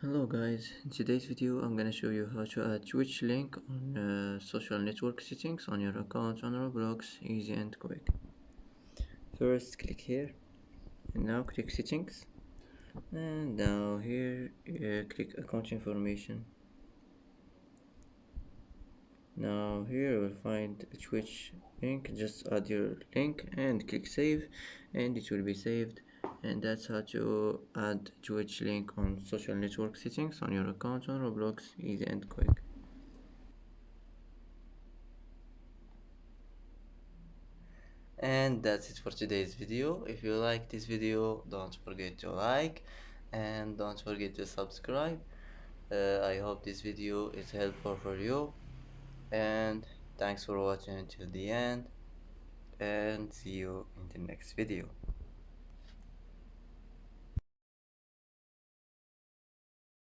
Hello guys, in today's video I'm gonna show you how to add Twitch link on social network settings on your account on Roblox, easy and quick. First click here and now click settings, and now here click account information. Now here you will find a Twitch link, just add your link and click save and it will be saved. And that's how to add Twitch link on social network settings on your account on Roblox, easy and quick. And that's it for today's video. If you like this video, don't forget to like and don't forget to subscribe. I hope this video is helpful for you, and thanks for watching until the end, and see you in the next video.